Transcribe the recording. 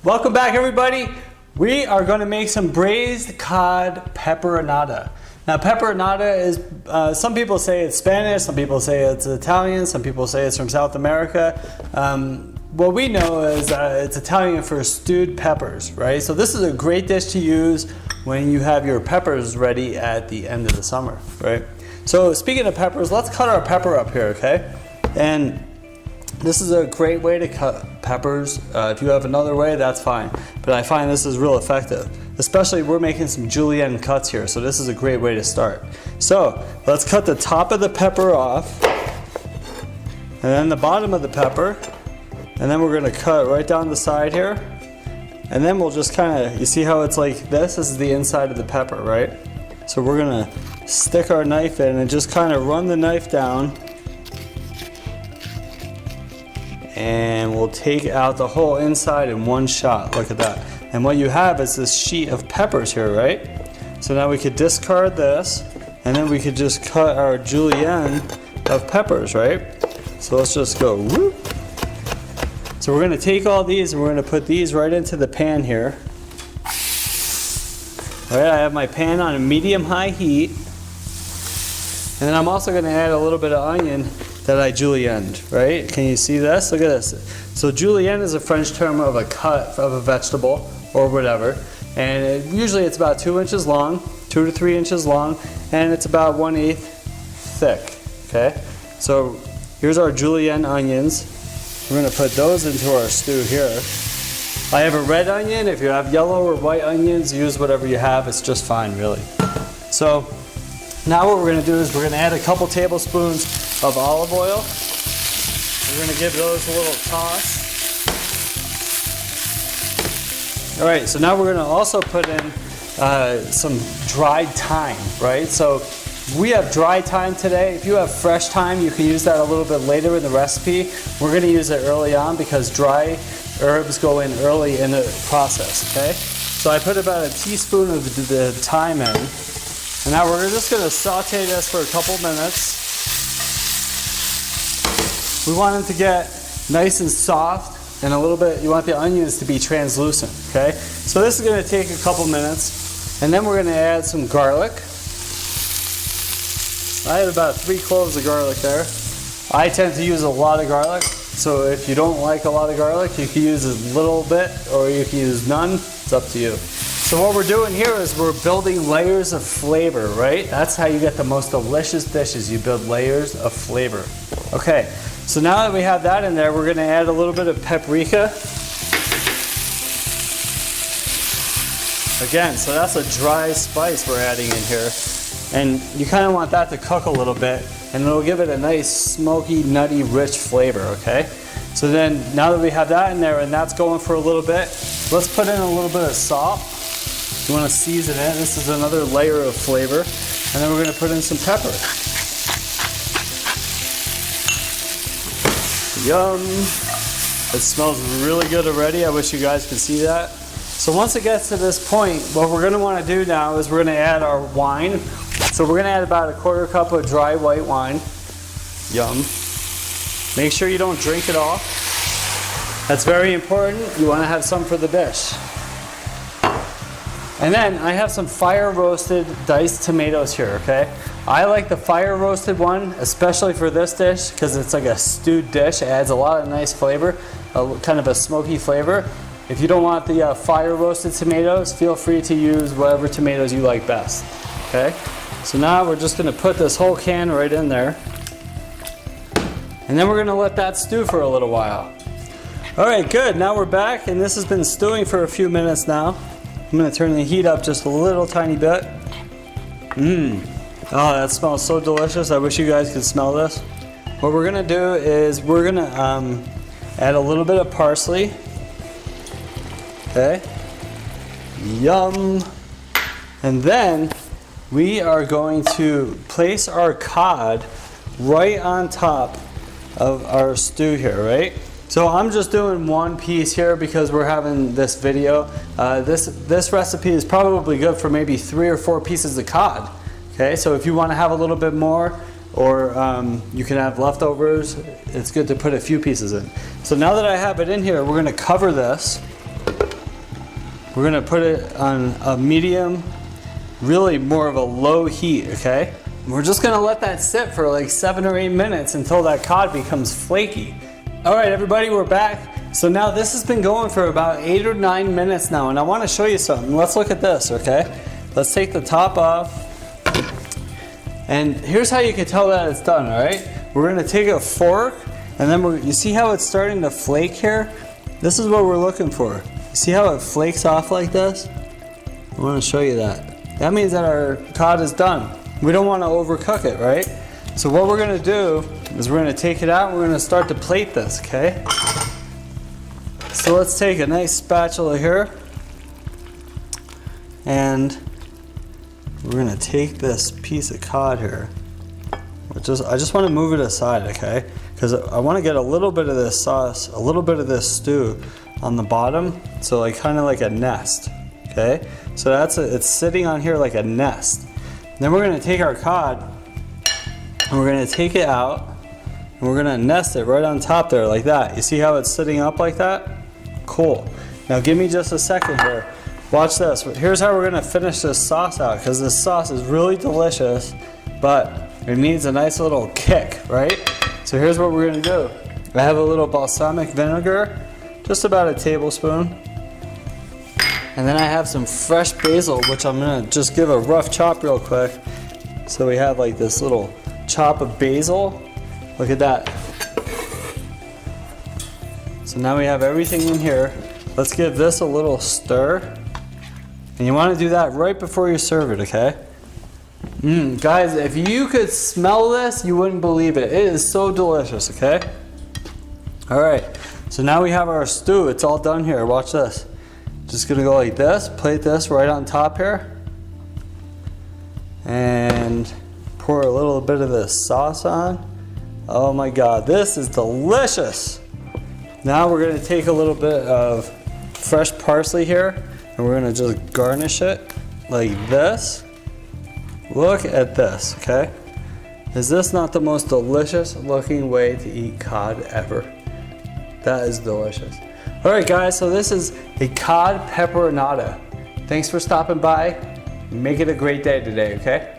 Welcome back, everybody. We are going to make some braised cod peperonata. Now, peperonata is, some people say it's Spanish, some people say it's Italian, some people say it's from South America. What we know is it's Italian for stewed peppers, right? So this is a great dish to use when you have your peppers ready at the end of the summer, right? So speaking of peppers, let's cut our pepper up here, okay? And this is a great way to cut peppers. If you have another way, that's fine. But I find this is real effective. Especially we're making some julienne cuts here, so this is a great way to start. So let's cut the top of the pepper off, and then the bottom of the pepper, and then we're gonna cut right down the side here. And then we'll just kinda, you see how it's like this? This is the inside of the pepper, right? So we're gonna stick our knife in and just kinda run the knife down. And we'll take out the whole inside in one shot. Look at that. And what you have is this sheet of peppers here, right? So now we could discard this, and then we could just cut our julienne of peppers, right? So let's just go whoop. So we're gonna take all these and we're gonna put these right into the pan here. All right, I have my pan on a medium-high heat. And then I'm also gonna add a little bit of onion that I julienned, right? Can you see this? Look at this. So julienne is a French term of a cut of a vegetable or whatever. And usually it's about 2 inches long, 2 to 3 inches long, and it's about 1/8 thick, okay? So here's our julienne onions. We're gonna put those into our stew here. I have a red onion. If you have yellow or white onions, use whatever you have. It's just fine, really. So now what we're gonna do is we're gonna add a couple tablespoons of olive oil. We're gonna give those a little toss. All right, so now we're gonna also put in some dried thyme, right? So we have dry thyme today. If you have fresh thyme, you can use that a little bit later in the recipe. We're gonna use it early on because dry herbs go in early in the process, okay? So I put about a teaspoon of the thyme in. And now we're just gonna saute this for a couple minutes. We want it to get nice and soft and a little bit, you want the onions to be translucent, okay? So this is gonna take a couple minutes, and then we're gonna add some garlic. I have about 3 cloves of garlic there. I tend to use a lot of garlic, so if you don't like a lot of garlic, you can use a little bit or you can use none, it's up to you. So what we're doing here is we're building layers of flavor, right? That's how you get the most delicious dishes. You build layers of flavor. Okay, so now that we have that in there, we're gonna add a little bit of paprika. Again, so that's a dry spice we're adding in here. And you kind of want that to cook a little bit, and it'll give it a nice smoky, nutty, rich flavor, okay? So then, now that we have that in there and that's going for a little bit, let's put in a little bit of salt. You want to season it. This is another layer of flavor. And then we're going to put in some pepper. Yum! It smells really good already. I wish you guys could see that. So once it gets to this point, what we're going to want to do now is we're going to add our wine. So we're going to add about a 1/4 cup of dry white wine. Yum. Make sure you don't drink it all. That's very important. You want to have some for the dish. And then I have some fire roasted diced tomatoes here, okay? I like the fire roasted one, especially for this dish, because it's like a stewed dish. It adds a lot of nice flavor, kind of a smoky flavor. If you don't want the fire roasted tomatoes, feel free to use whatever tomatoes you like best, okay? So now we're just gonna put this whole can right in there. And then we're gonna let that stew for a little while. All right, good, now we're back, and this has been stewing for a few minutes now. I'm gonna turn the heat up just a little tiny bit. Oh, that smells so delicious. I wish you guys could smell this. What we're gonna do is we're gonna add a little bit of parsley. Okay. Yum. And then we are going to place our cod right on top of our stew here, right? So I'm just doing one piece here because we're having this video. This recipe is probably good for maybe 3 or 4 pieces of cod. Okay, so if you want to have a little bit more, or you can have leftovers, it's good to put a few pieces in. So now that I have it in here, we're going to cover this We're gonna put it on a medium, really more of a low heat, okay? We're just gonna let that sit for like 7 or 8 minutes until that cod becomes flaky. All right, everybody, we're back. So now this has been going for about 8 or 9 minutes now, and I wanna show you something. Let's look at this, okay? Let's take the top off. And here's how you can tell that it's done, all right? We're gonna take a fork, and then you see how it's starting to flake here? This is what we're looking for. You see how it flakes off like this? I wanna show you that. That means that our cod is done. We don't wanna overcook it, right? So what we're gonna do is we're gonna take it out and we're gonna start to plate this, okay? So let's take a nice spatula here, and we're gonna take this piece of cod here. I just wanna move it aside, okay? Because I wanna get a little bit of this sauce, a little bit of this stew on the bottom, so like kind of like a nest, okay? So it's sitting on here like a nest. Then we're gonna take our cod and we're gonna take it out and we're gonna nest it right on top there like that. You see how it's sitting up like that? Cool. Now give me just a second here. Watch this. Here's how we're gonna finish this sauce out, because this sauce is really delicious, but it needs a nice little kick, right? So here's what we're gonna do. I have a little balsamic vinegar, just about a tablespoon. And then I have some fresh basil, which I'm gonna just give a rough chop real quick. So we have like this little chop of basil. Look at that. So now we have everything in here. Let's give this a little stir. And you wanna do that right before you serve it, okay? Guys, if you could smell this, you wouldn't believe it. It is so delicious, okay? All right, so now we have our stew. It's all done here. Watch this. Just gonna go like this, plate this right on top here, and pour a little bit of this sauce on. Oh my God, this is delicious. Now we're gonna take a little bit of fresh parsley here, and we're gonna just garnish it like this. Look at this, okay? Is this not the most delicious looking way to eat cod ever? That is delicious. All right, guys, so this is a cod peperonata. Thanks for stopping by. Make it a great day today, okay?